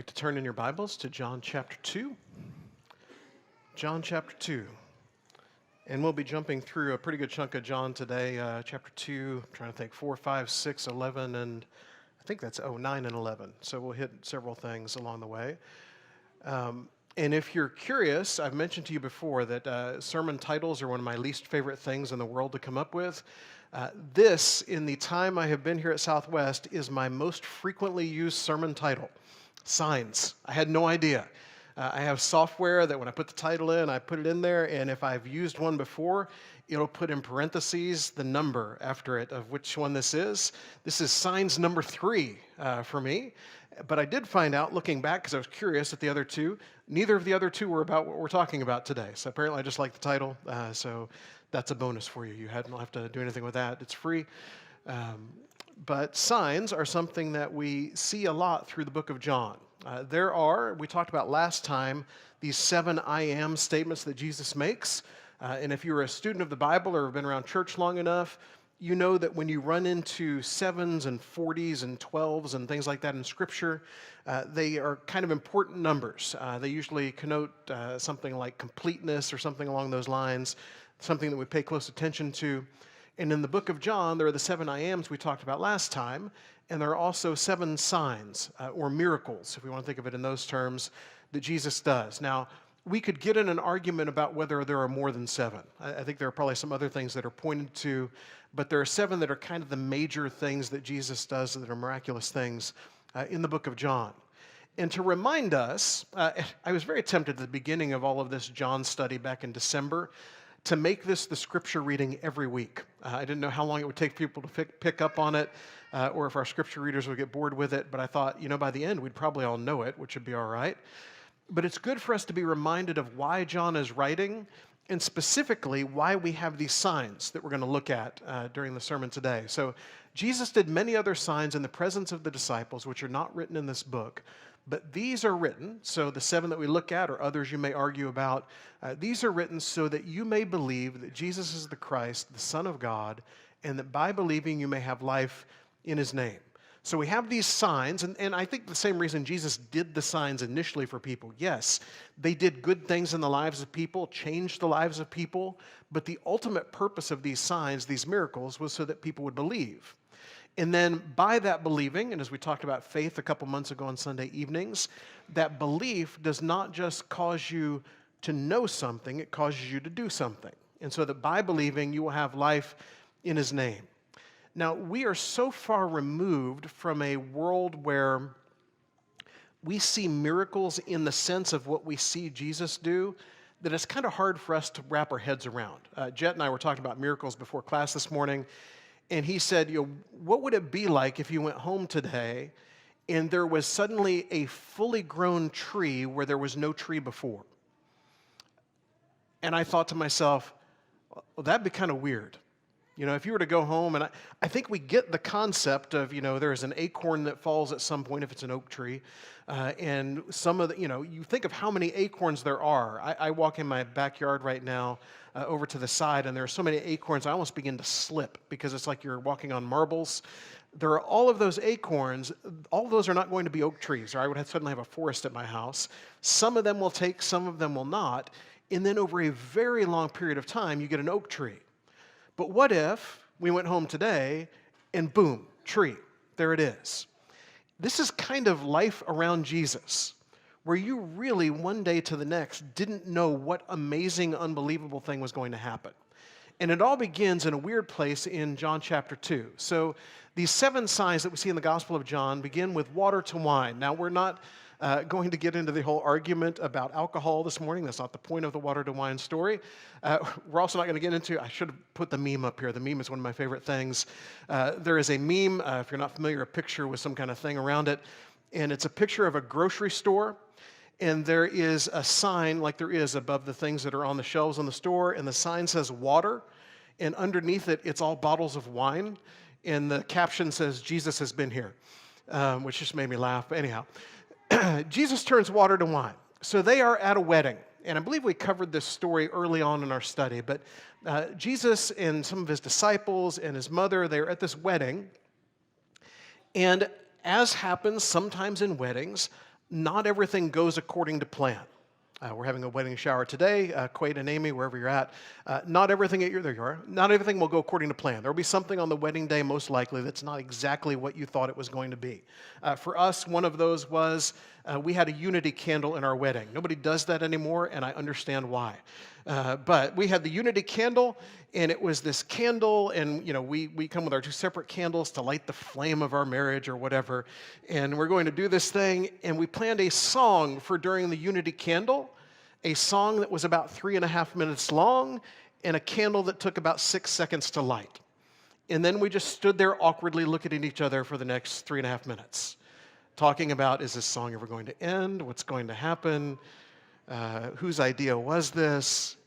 like to turn in your Bibles to John chapter 2. John chapter 2. And we'll be jumping through a pretty good chunk of John today. Chapter 2, I'm trying to think, 4, 5, 6, 11, and I think that's 9 and 11. So we'll hit several things along the way. And if you're curious, I've mentioned to you before that sermon titles are one of my least favorite things in the world to come up with. This, in the time I have been here at Southwest, is my most frequently used sermon title. Signs. I had no idea. I have software that when I put the title in, I put it in there, and if I've used one before, it'll put in parentheses the number after it of which one this is. This is signs number 3 for me. But I did find out, looking back, because I was curious at the other two, neither of the other two were about what we're talking about today. So apparently I just like the title, so that's a bonus for you. You don't have to do anything with that. It's free. But signs are something that we see a lot through the book of John. We talked about last time, these 7 I am statements that Jesus makes. And if you're a student of the Bible or have been around church long enough, you know that when you run into 7s and 40s and 12s and things like that in Scripture, they are kind of important numbers. They usually connote something like completeness or something along those lines, something that we pay close attention to. And in the book of John, there are the 7 I ams we talked about last time, and there are also 7 signs or miracles, if we want to think of it in those terms, that Jesus does. Now, we could get in an argument about whether there are more than 7. I think there are probably some other things that are pointed to, but there are 7 that are kind of the major things that Jesus does that are miraculous things in the book of John. And to remind us, I was very tempted at the beginning of all of this John study back in December to make this the scripture reading every week. I didn't know how long it would take people to pick up on it, or if our scripture readers would get bored with it, but I thought, by the end, we'd probably all know it, which would be all right. But it's good for us to be reminded of why John is writing, and specifically why we have these signs that we're going to look at during the sermon today. So Jesus did many other signs in the presence of the disciples, which are not written in this book, but these are written, so the 7 that we look at, or others you may argue about, these are written so that you may believe that Jesus is the Christ, the Son of God, and that by believing you may have life in His name. So we have these signs, and I think the same reason Jesus did the signs initially for people. Yes, they did good things in the lives of people, changed the lives of people, but the ultimate purpose of these signs, these miracles, was so that people would believe. And then by that believing, and as we talked about faith a couple months ago on Sunday evenings, that belief does not just cause you to know something, it causes you to do something. And so that by believing, you will have life in His name. Now, we are so far removed from a world where we see miracles in the sense of what we see Jesus do that it's kind of hard for us to wrap our heads around. Jet and I were talking about miracles before class this morning, and he said, what would it be like if you went home today and there was suddenly a fully grown tree where there was no tree before? And I thought to myself, well, that'd be kind of weird. If you were to go home, and I think we get the concept of, there is an acorn that falls at some point if it's an oak tree, and some of the, you think of how many acorns there are. I walk in my backyard right now over to the side, and there are so many acorns, I almost begin to slip because it's like you're walking on marbles. There are all of those acorns. All of those are not going to be oak trees, or I would suddenly have a forest at my house. Some of them will take, some of them will not, and then over a very long period of time, you get an oak tree. But what if we went home today and boom, tree, there it is. This is kind of life around Jesus, where you really one day to the next didn't know what amazing, unbelievable thing was going to happen. And it all begins in a weird place in John chapter 2. So these 7 signs that we see in the Gospel of John begin with water to wine. Now, we're not going to get into the whole argument about alcohol this morning. That's not the point of the water to wine story. We're also not going to get into, I should have put the meme up here. The meme is one of my favorite things. There is a meme, if you're not familiar, a picture with some kind of thing around it, and it's a picture of a grocery store, and there is a sign like there is above the things that are on the shelves in the store, and the sign says water, and underneath it, it's all bottles of wine, and the caption says, Jesus has been here, which just made me laugh. But anyhow, Jesus turns water to wine. So they are at a wedding. And I believe we covered this story early on in our study. But Jesus and some of His disciples and His mother, they're at this wedding. And as happens sometimes in weddings, not everything goes according to plan. We're having a wedding shower today, Quaid and Amy, wherever you're at. Not everything there you are. Not everything will go according to plan. There will be something on the wedding day, most likely, that's not exactly what you thought it was going to be. For us, one of those was we had a unity candle in our wedding. Nobody does that anymore, and I understand why. But we had the unity candle, and it was this candle, and we come with our two separate candles to light the flame of our marriage or whatever. And we're going to do this thing, and we planned a song for during the unity candle, a song that was about 3.5 minutes long, and a candle that took about 6 seconds to light. And then we just stood there awkwardly looking at each other for the next 3.5 minutes, talking about, is this song ever going to end? What's going to happen? Whose idea was this?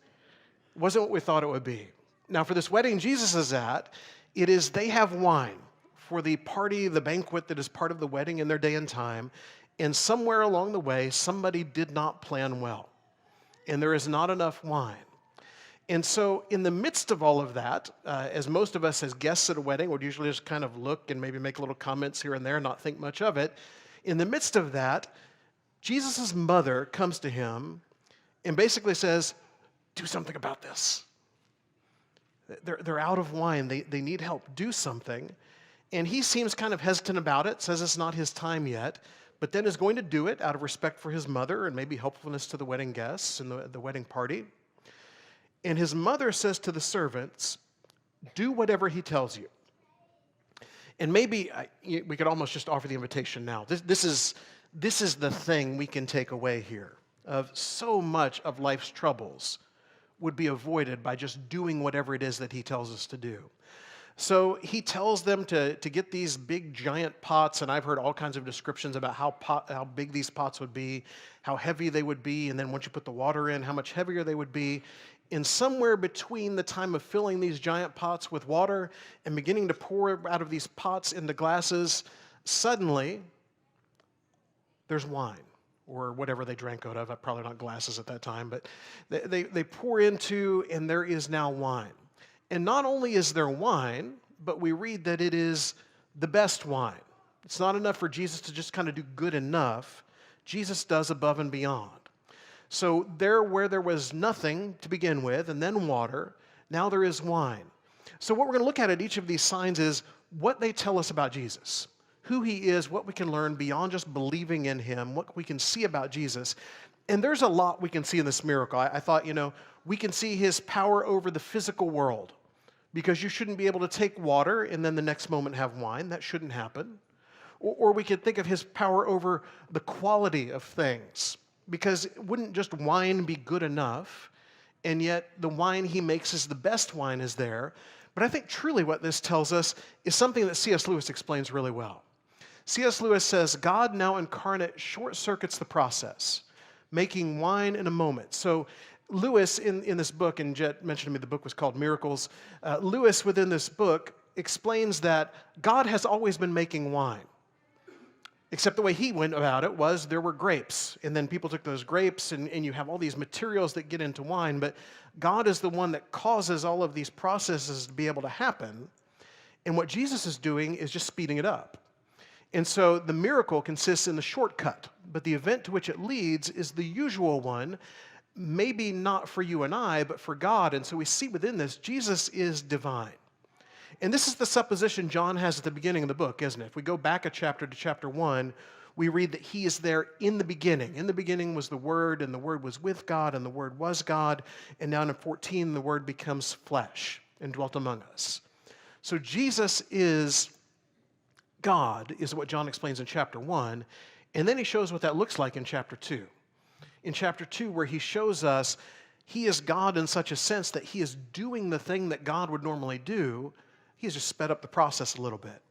It wasn't what we thought it would be. Now, for this wedding Jesus is at, they have wine for the party, the banquet that is part of the wedding in their day and time, and somewhere along the way, somebody did not plan well, and there is not enough wine. And so in the midst of all of that, as most of us as guests at a wedding would usually just kind of look and maybe make little comments here and there, not think much of it, in the midst of that, Jesus' mother comes to him and basically says, do something about this. They're out of wine. They need help. Do something. And he seems kind of hesitant about it, says it's not his time yet, but then is going to do it out of respect for his mother and maybe helpfulness to the wedding guests and the wedding party. And his mother says to the servants, do whatever he tells you. And maybe we could almost just offer the invitation now. This is the thing we can take away here of so much of life's troubles would be avoided by just doing whatever it is that he tells us to do. So he tells them to get these big giant pots, and I've heard all kinds of descriptions about how big these pots would be, how heavy they would be, and then once you put the water in, how much heavier they would be. And somewhere between the time of filling these giant pots with water and beginning to pour out of these pots into glasses, suddenly there's wine, or whatever they drank out of. Probably not glasses at that time, but they pour into, and there is now wine. And not only is there wine, but we read that it is the best wine. It's not enough for Jesus to just kind of do good enough. Jesus does above and beyond. So there where there was nothing to begin with, and then water, now there is wine. So what we're going to look at each of these signs is what they tell us about Jesus, who he is, what we can learn beyond just believing in him, what we can see about Jesus. And there's a lot we can see in this miracle. I thought, we can see his power over the physical world, because you shouldn't be able to take water and then the next moment have wine. That shouldn't happen. Or we could think of his power over the quality of things, because wouldn't just wine be good enough? And yet the wine he makes is the best wine is there. But I think truly what this tells us is something that C.S. Lewis explains really well. C.S. Lewis says, God now incarnate short-circuits the process, making wine in a moment. So Lewis, in this book, and Jet mentioned to me the book was called Miracles, Lewis within this book explains that God has always been making wine. Except the way he went about it was there were grapes, and then people took those grapes, and you have all these materials that get into wine, but God is the one that causes all of these processes to be able to happen, and what Jesus is doing is just speeding it up. And so the miracle consists in the shortcut, but the event to which it leads is the usual one, maybe not for you and I, but for God, and so we see within this, Jesus is divine. And this is the supposition John has at the beginning of the book, isn't it? If we go back a chapter to chapter 1, we read that he is there in the beginning. In the beginning was the Word, and the Word was with God, and the Word was God. And now in 14, the Word becomes flesh and dwelt among us. So Jesus is God, is what John explains in chapter 1. And then he shows what that looks like in chapter 2. In chapter 2, where he shows us he is God in such a sense that he is doing the thing that God would normally do. He has just sped up the process a little bit.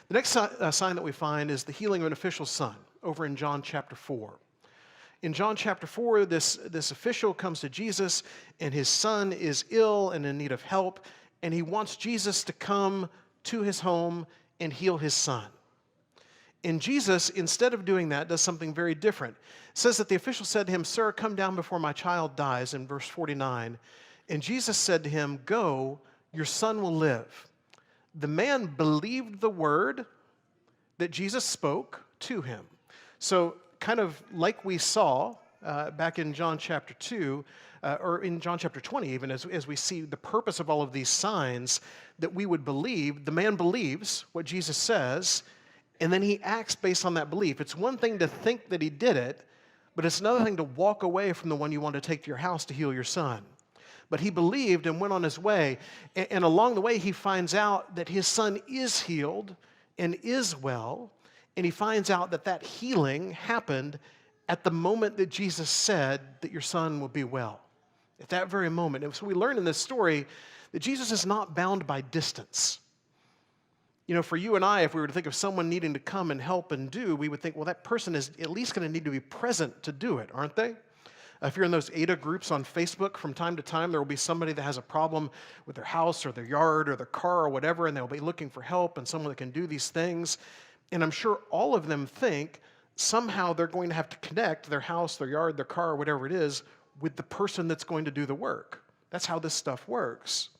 The next sign that we find is the healing of an official's son over in John chapter 4. In John chapter 4, this official comes to Jesus, and his son is ill and in need of help, and he wants Jesus to come to his home and heal his son. And Jesus, instead of doing that, does something very different. It says that the official said to him, "Sir, come down before my child dies," in verse 49. And Jesus said to him, "Go, your son will live." The man believed the word that Jesus spoke to him. So kind of like we saw back in John chapter 2, or in John chapter 20 even, as we see the purpose of all of these signs, that we would believe, the man believes what Jesus says, and then he acts based on that belief. It's one thing to think that he did it, but it's another thing to walk away from the one you want to take to your house to heal your son. But he believed and went on his way, and along the way he finds out that his son is healed and is well, and he finds out that that healing happened at the moment that Jesus said that your son will be well. At that very moment. And so we learn in this story that Jesus is not bound by distance. You know, for you and I, if we were to think of someone needing to come and help and do, we would think, well, that person is at least going to need to be present to do it, aren't they? If you're in those ADA groups on Facebook, from time to time, there will be somebody that has a problem with their house or their yard or their car or whatever, and they'll be looking for help and someone that can do these things. And I'm sure all of them think somehow they're going to have to connect their house, their yard, their car, or whatever it is, with the person that's going to do the work. That's how this stuff works.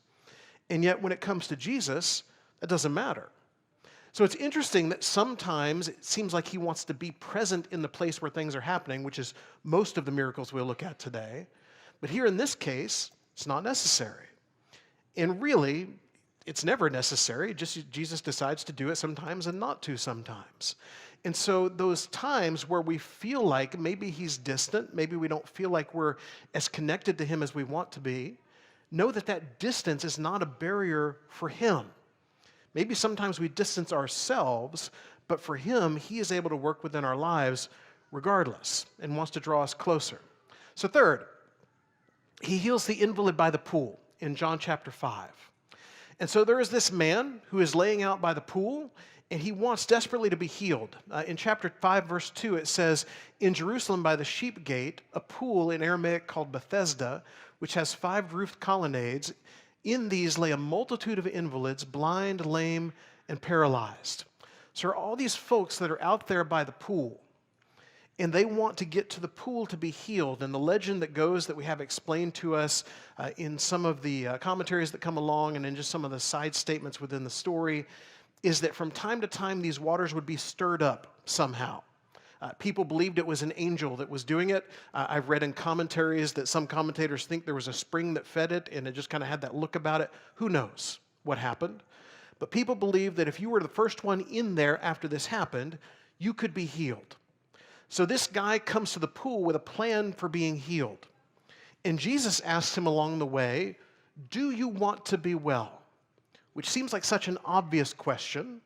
And yet, when it comes to Jesus, that doesn't matter. So it's interesting that sometimes it seems like he wants to be present in the place where things are happening, which is most of the miracles we'll look at today. But here in this case, it's not necessary. And really, it's never necessary. Just Jesus decides to do it sometimes and not to sometimes. And so those times where we feel like maybe he's distant, maybe we don't feel like we're as connected to him as we want to be, know that that distance is not a barrier for him. Maybe sometimes we distance ourselves, but for him, he is able to work within our lives regardless and wants to draw us closer. So third, he heals the invalid by the pool in John chapter 5. And so there is this man who is laying out by the pool, and he wants desperately to be healed. In chapter 5, verse 2, it says, "In Jerusalem by the sheep gate, a pool in Aramaic called Bethesda, which has 5 roofed colonnades. In these lay a multitude of invalids, blind, lame, and paralyzed." So are all these folks that are out there by the pool, and they want to get to the pool to be healed. And the legend that goes that we have explained to us in some of the commentaries that come along and in just some of the side statements within the story is that from time to time these waters would be stirred up somehow. People believed it was an angel that was doing it. I've read in commentaries that some commentators think there was a spring that fed it and it just kind of had that look about it. Who knows what happened? But people believe that if you were the first one in there after this happened, you could be healed. So this guy comes to the pool with a plan for being healed. And Jesus asks him along the way, "Do you want to be well?" Which seems like such an obvious question.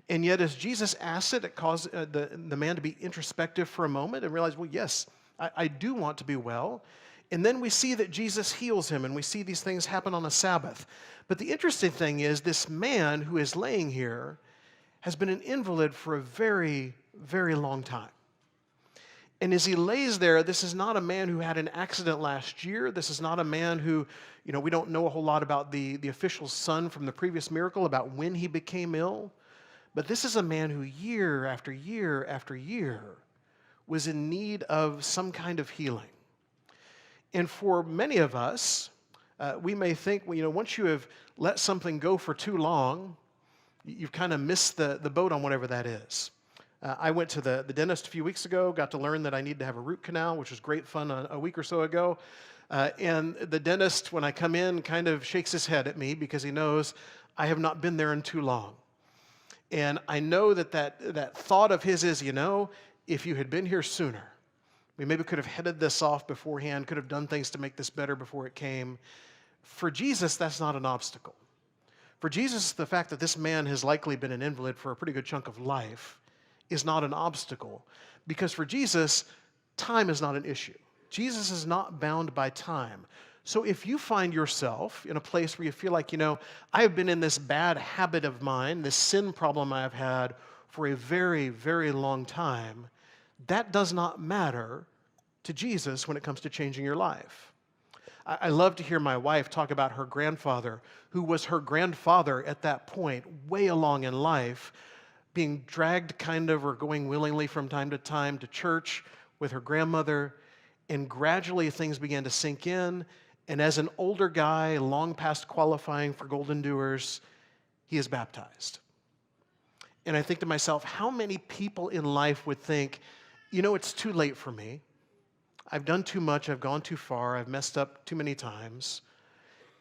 And yet, as Jesus asks it, it caused the man to be introspective for a moment and realize, well, yes, I do want to be well. And then we see that Jesus heals him, and we see these things happen on a Sabbath. But the interesting thing is, this man who is laying here has been an invalid for a very, very long time. And as he lays there, this is not a man who had an accident last year. This is not a man who, we don't know a whole lot about the official's son from the previous miracle, about when he became ill. But this is a man who year after year after year was in need of some kind of healing. And for many of us, we may think, once you have let something go for too long, you've kind of missed the boat on whatever that is. I went to the dentist a few weeks ago, got to learn that I need to have a root canal, which was great fun a week or so ago. And the dentist, when I come in, kind of shakes his head at me because he knows I have not been there in too long. And I know that thought of his is, if you had been here sooner, we maybe could have headed this off beforehand, could have done things to make this better before it came. For Jesus, that's not an obstacle. For Jesus, the fact that this man has likely been an invalid for a pretty good chunk of life is not an obstacle. Because for Jesus, time is not an issue. Jesus is not bound by time. So if you find yourself in a place where you feel like, I have been in this bad habit of mine, this sin problem I've had for a very, very long time, that does not matter to Jesus when it comes to changing your life. I love to hear my wife talk about her grandfather, who was her grandfather at that point, way along in life, being dragged or going willingly from time to time to church with her grandmother, and gradually things began to sink in. And as an older guy, long past qualifying for Golden Doers, he is baptized. And I think to myself, how many people in life would think, it's too late for me. I've done too much. I've gone too far. I've messed up too many times.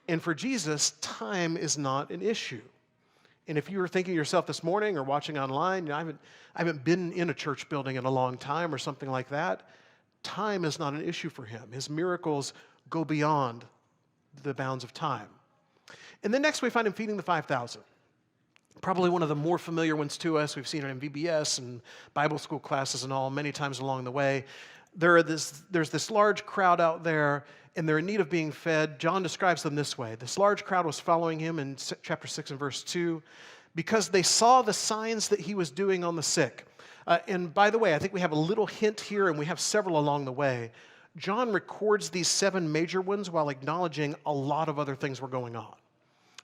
And for Jesus, time is not an issue. And if you were thinking to yourself this morning or watching online, I haven't been in a church building in a long time or something like that, time is not an issue for him. His miracles go beyond the bounds of time. And then next we find him feeding the 5,000. Probably one of the more familiar ones to us. We've seen it in VBS and Bible school classes and all many times along the way. There's this large crowd out there, and they're in need of being fed. John describes them this way. This large crowd was following him in chapter 6 and verse 2 because they saw the signs that he was doing on the sick. And by the way, I think we have a little hint here, and we have several along the way. John records these 7 major ones while acknowledging a lot of other things were going on.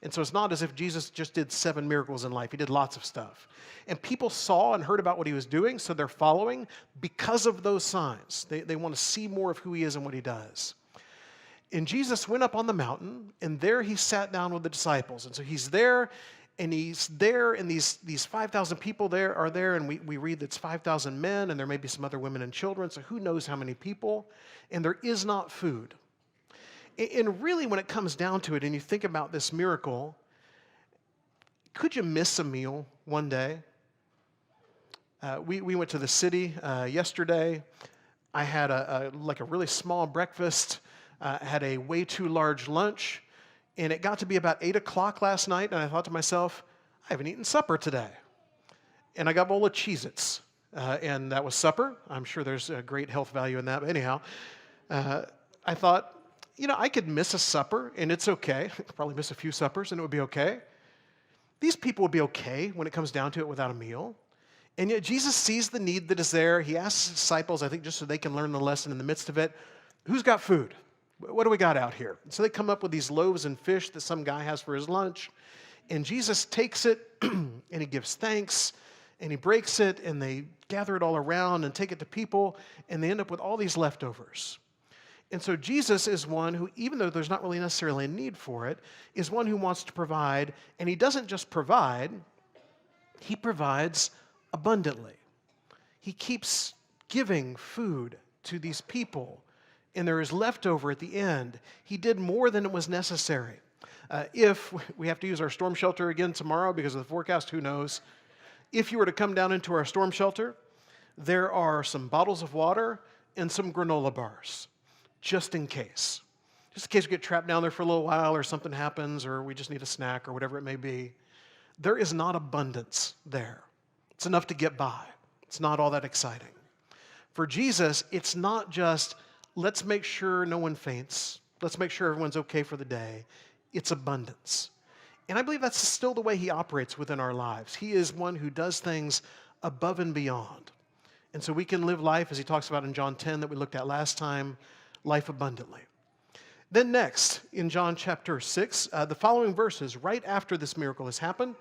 And so it's not as if Jesus just did 7 miracles in life. He did lots of stuff. And people saw and heard about what he was doing, so they're following because of those signs. They want to see more of who he is and what he does. And Jesus went up on the mountain, and there he sat down with the disciples. And so he's there, and these 5,000 people are there, and we read that it's 5,000 men, and there may be some other women and children, so who knows how many people. And there is not food. And really, when it comes down to it, and you think about this miracle, could you miss a meal one day? We went to the city yesterday. I had a really small breakfast, had a way too large lunch, and it got to be about 8 o'clock last night, and I thought to myself, I haven't eaten supper today. And I got a bowl of Cheez-Its, and that was supper. I'm sure there's a great health value in that, but anyhow, I thought, I could miss a supper, and it's okay. I could probably miss a few suppers, and it would be okay. These people would be okay when it comes down to it without a meal. And yet Jesus sees the need that is there. He asks his disciples, I think just so they can learn the lesson in the midst of it, who's got food? What do we got out here? And so they come up with these loaves and fish that some guy has for his lunch. And Jesus takes it, and he gives thanks, and he breaks it, and they gather it all around and take it to people, and they end up with all these leftovers. And so Jesus is one who, even though there's not really necessarily a need for it, is one who wants to provide. And he doesn't just provide, he provides abundantly. He keeps giving food to these people, and there is leftover at the end. He did more than it was necessary. If we have to use our storm shelter again tomorrow because of the forecast, who knows? If you were to come down into our storm shelter, there are some bottles of water and some granola bars. Just in case we get trapped down there for a little while or something happens or we just need a snack or whatever it may be. There is not abundance there. It's enough to get by. It's not all that exciting. For Jesus, it's not just, let's make sure no one faints. Let's make sure everyone's okay for the day. It's abundance. And I believe that's still the way he operates within our lives. He is one who does things above and beyond. And so we can live life, as he talks about in John 10 that we looked at last time, life abundantly. Then next, in John chapter 6, the following verses, right after this miracle has happened,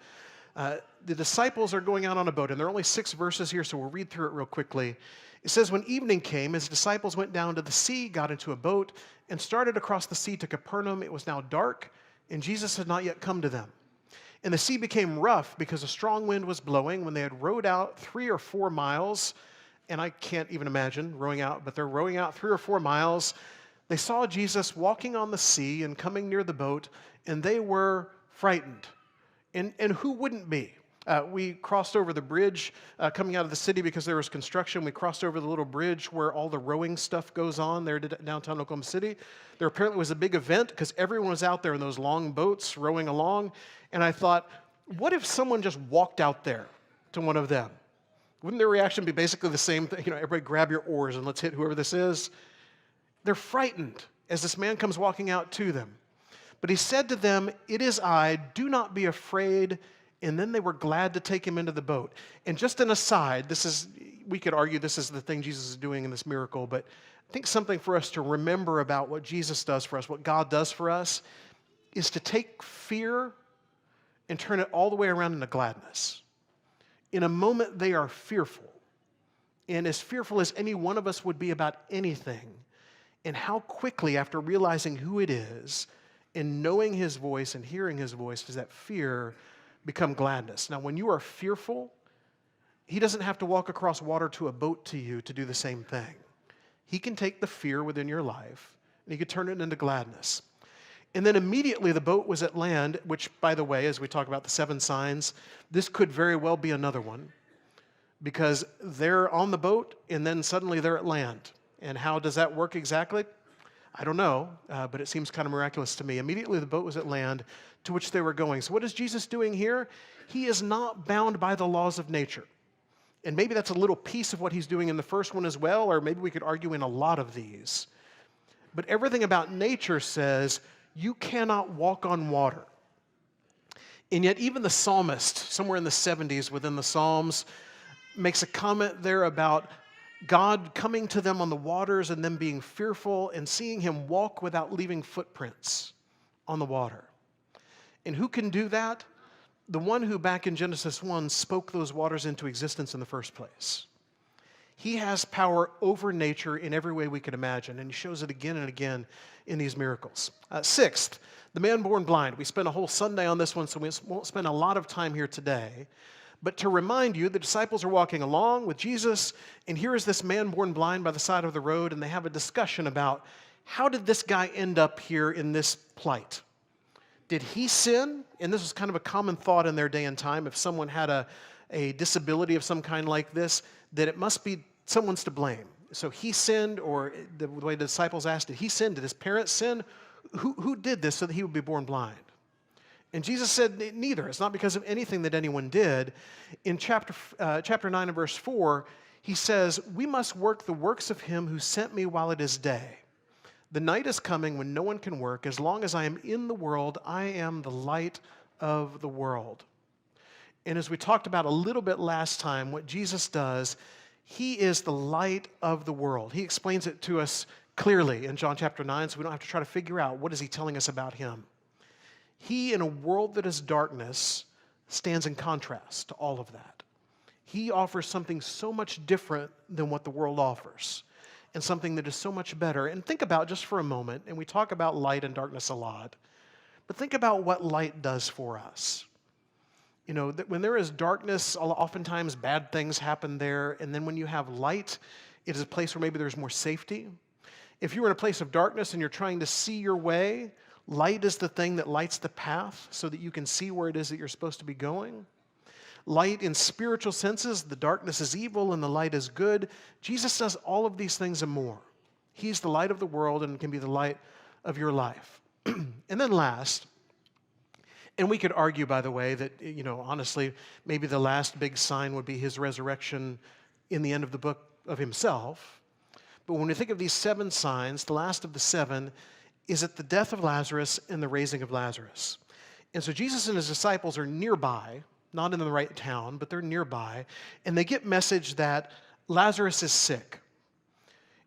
the disciples are going out on a boat, and there are only 6 verses here, so we'll read through it real quickly. It says, when evening came, his disciples went down to the sea, got into a boat, and started across the sea to Capernaum. It was now dark, and Jesus had not yet come to them. And the sea became rough because a strong wind was blowing. When they had rowed out 3 or 4 miles, and I can't even imagine rowing out, but they're rowing out 3 or 4 miles. They saw Jesus walking on the sea and coming near the boat, and they were frightened. And who wouldn't be? We crossed over the bridge coming out of the city because there was construction. We crossed over the little bridge where all the rowing stuff goes on there to downtown Oklahoma City. There apparently was a big event because everyone was out there in those long boats rowing along. And I thought, what if someone just walked out there to one of them? Wouldn't their reaction be basically the same thing? Everybody grab your oars and let's hit whoever this is. They're frightened as this man comes walking out to them. But he said to them, it is I, do not be afraid. And then they were glad to take him into the boat. And just an aside, we could argue this is the thing Jesus is doing in this miracle, but I think something for us to remember about what Jesus does for us, what God does for us, is to take fear and turn it all the way around into gladness. In a moment, they are fearful, and as fearful as any one of us would be about anything, and how quickly, after realizing who it is, and knowing his voice and hearing his voice, does that fear become gladness. Now, when you are fearful, He doesn't have to walk across water to a boat to you to do the same thing. He can take the fear within your life, and he could turn it into gladness. And then immediately the boat was at land, which, by the way, as we talk about the 7 signs, this could very well be another one, because they're on the boat, and then suddenly they're at land. And how does that work exactly? I don't know, but it seems kind of miraculous to me. Immediately the boat was at land to which they were going. So what is Jesus doing here? He is not bound by the laws of nature. And maybe that's a little piece of what he's doing in the first one as well, or maybe we could argue in a lot of these. But everything about nature says you cannot walk on water. And yet even the psalmist, somewhere in the 70s within the Psalms, makes a comment there about God coming to them on the waters and them being fearful and seeing him walk without leaving footprints on the water. And who can do that? The one who back in Genesis 1 spoke those waters into existence in the first place. He has power over nature in every way we can imagine, and he shows it again and again in these miracles. Sixth, the man born blind. We spent a whole Sunday on this one, so we won't spend a lot of time here today. But to remind you, the disciples are walking along with Jesus, and here is this man born blind by the side of the road, and they have a discussion about how did this guy end up here in this plight? Did he sin? And this was kind of a common thought in their day and time. If someone had a disability of some kind like this, that it must be someone's to blame. So he sinned, or the way the disciples asked, did he sin? Did his parents sin? Who did this so that he would be born blind? And Jesus said, neither. It's not because of anything that anyone did. In chapter 9 and verse 4, he says, we must work the works of him who sent me while it is day. The night is coming when no one can work. As long as I am in the world, I am the light of the world. And as we talked about a little bit last time, what Jesus does, he is the light of the world. He explains it to us clearly in John chapter 9, so we don't have to try to figure out what is he telling us about him. He, in a world that is darkness, stands in contrast to all of that. He offers something so much different than what the world offers, and something that is so much better. And think about, just for a moment, and we talk about light and darkness a lot, but think about what light does for us. You know, that when there is darkness, oftentimes bad things happen there, and then when you have light, it is a place where maybe there's more safety. If you're in a place of darkness and you're trying to see your way, light is the thing that lights the path so that you can see where it is that you're supposed to be going. Light in spiritual senses, the darkness is evil and the light is good. Jesus does all of these things and more. He's the light of the world and can be the light of your life. And then last, and we could argue, by the way, that, you know, honestly, maybe the last big sign would be his resurrection in the end of the book of himself. But when we think of these 7 signs, the last of the 7 is at the death of Lazarus and the raising of Lazarus. And so Jesus and his disciples are nearby, not in the right town, but they're nearby, and they get message that Lazarus is sick.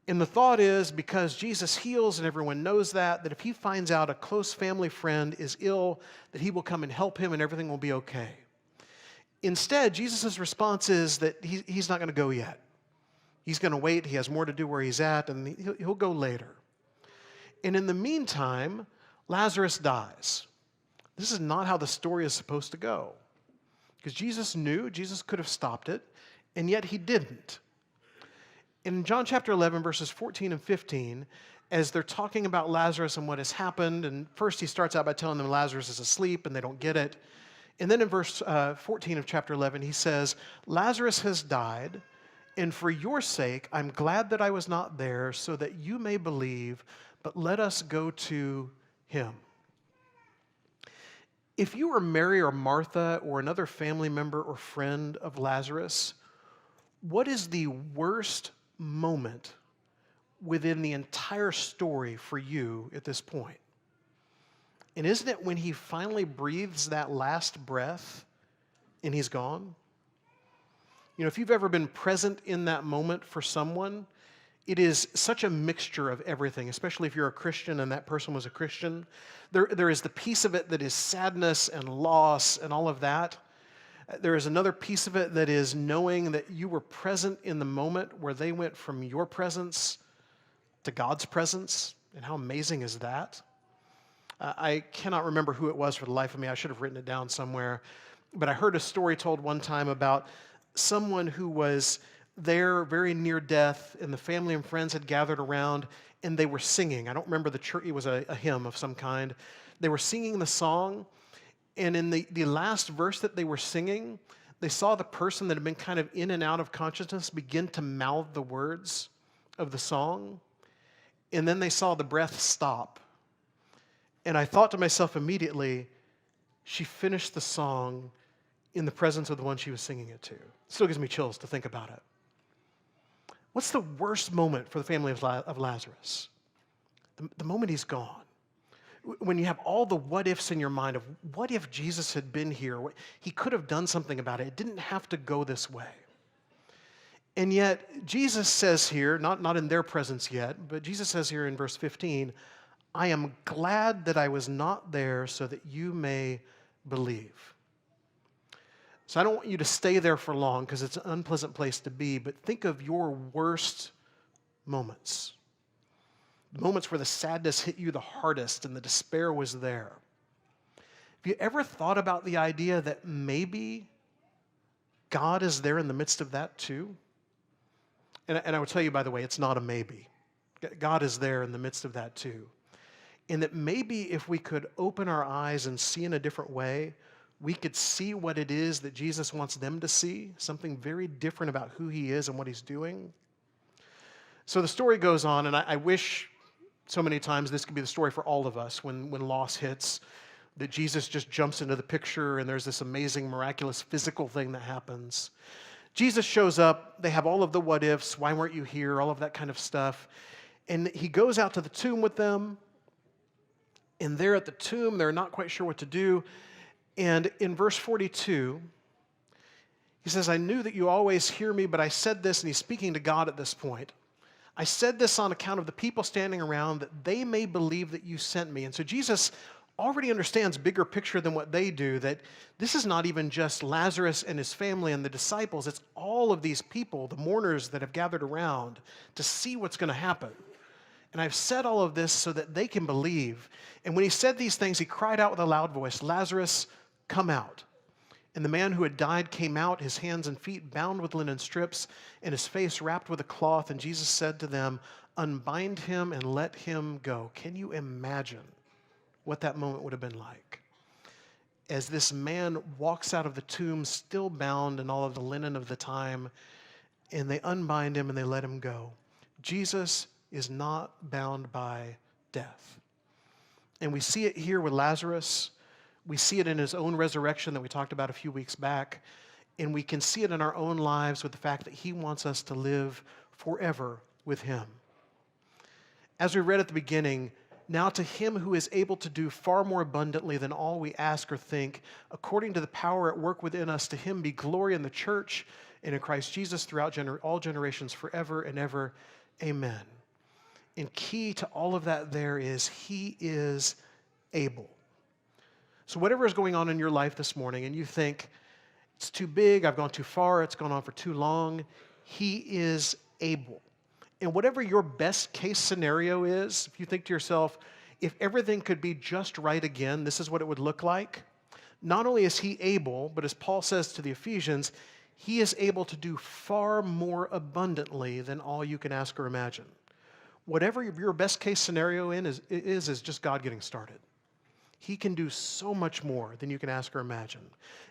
And the thought is, because Jesus heals and everyone knows that if he finds out a close family friend is ill, that he will come and help him and everything will be okay. Instead, Jesus' response is that he's not going to go yet. He's going to wait. He has more to do where he's at, and he'll go later. And in the meantime, Lazarus dies. This is not how the story is supposed to go. Because Jesus knew, Jesus could have stopped it, and yet he didn't. In John chapter 11, verses 14 and 15, as they're talking about Lazarus and what has happened, and first he starts out by telling them Lazarus is asleep, and they don't get it. And then in verse 14 of chapter 11, he says, Lazarus has died, and for your sake, I'm glad that I was not there, so that you may believe, but let us go to him. If you were Mary or Martha or another family member or friend of Lazarus, what is the worst moment within the entire story for you at this point? And isn't it when he finally breathes that last breath and he's gone? You know, if you've ever been present in that moment for someone, it is such a mixture of everything, especially if you're a Christian and that person was a Christian. There is the piece of it that is sadness and loss and all of that. There is another piece of it that is knowing that you were present in the moment where they went from your presence to God's presence. And how amazing is that? I cannot remember who it was for the life of me. I should have written it down somewhere. But I heard a story told one time about someone who was there very near death, and the family and friends had gathered around, and they were singing. I don't remember the church, it was a hymn of some kind. They were singing the song, and in the last verse that they were singing, they saw the person that had been kind of in and out of consciousness begin to mouth the words of the song, and then they saw the breath stop. And I thought to myself immediately, she finished the song in the presence of the one she was singing it to. It still gives me chills to think about it. What's the worst moment for the family of Lazarus? The moment he's gone. When you have all the what ifs in your mind of what if Jesus had been here? He could have done something about it. It didn't have to go this way. And yet, Jesus says here, not in their presence yet, but Jesus says here in verse 15, I am glad that I was not there so that you may believe. So I don't want you to stay there for long because it's an unpleasant place to be, but think of your worst moments. The moments where the sadness hit you the hardest and the despair was there. Have you ever thought about the idea that maybe God is there in the midst of that too? And I will tell you, by the way, it's not a maybe. God is there in the midst of that too. And that maybe if we could open our eyes and see in a different way, we could see what it is that Jesus wants them to see, something very different about who he is and what he's doing. So the story goes on, and I wish so many times this could be the story for all of us when loss hits, that Jesus just jumps into the picture and there's this amazing, miraculous physical thing that happens. Jesus shows up, they have all of the what ifs, why weren't you here, all of that kind of stuff. And he goes out to the tomb with them, and there at the tomb, they're not quite sure what to do. And in verse 42, he says, I knew that you always hear me, but I said this, and he's speaking to God at this point. I said this on account of the people standing around, that they may believe that you sent me. And so Jesus already understands bigger picture than what they do, that this is not even just Lazarus and his family and the disciples, it's all of these people, the mourners that have gathered around to see what's going to happen. And I've said all of this so that they can believe. And when he said these things, he cried out with a loud voice, Lazarus, come out. And the man who had died came out, his hands and feet bound with linen strips, and his face wrapped with a cloth. And Jesus said to them, unbind him and let him go. Can you imagine what that moment would have been like? As this man walks out of the tomb, still bound in all of the linen of the time, and they unbind him and they let him go. Jesus is not bound by death. And we see it here with Lazarus. We see it in his own resurrection that we talked about a few weeks back. And we can see it in our own lives with the fact that he wants us to live forever with him. As we read at the beginning, now to him who is able to do far more abundantly than all we ask or think, according to the power at work within us, to him be glory in the church and in Christ Jesus throughout all generations forever and ever. Amen. And key to all of that there is he is able. So whatever is going on in your life this morning and you think, it's too big, I've gone too far, it's gone on for too long, he is able. And whatever your best case scenario is, if you think to yourself, if everything could be just right again, this is what it would look like. Not only is he able, but as Paul says to the Ephesians, he is able to do far more abundantly than all you can ask or imagine. Whatever your best case scenario is just God getting started. He can do so much more than you can ask or imagine.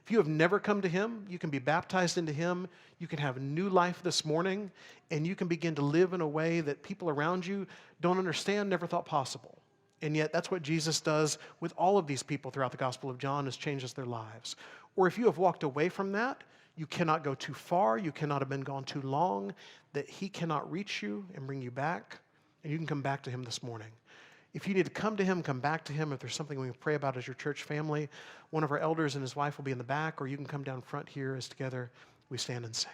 If you have never come to him, you can be baptized into him, you can have new life this morning, and you can begin to live in a way that people around you don't understand, never thought possible. And yet that's what Jesus does with all of these people throughout the Gospel of John, is changes their lives. Or if you have walked away from that, you cannot go too far, you cannot have been gone too long, that he cannot reach you and bring you back, and you can come back to him this morning. If you need to come to him, come back to him. If there's something we can pray about as your church family, one of our elders and his wife will be in the back, or you can come down front here as together we stand and sing.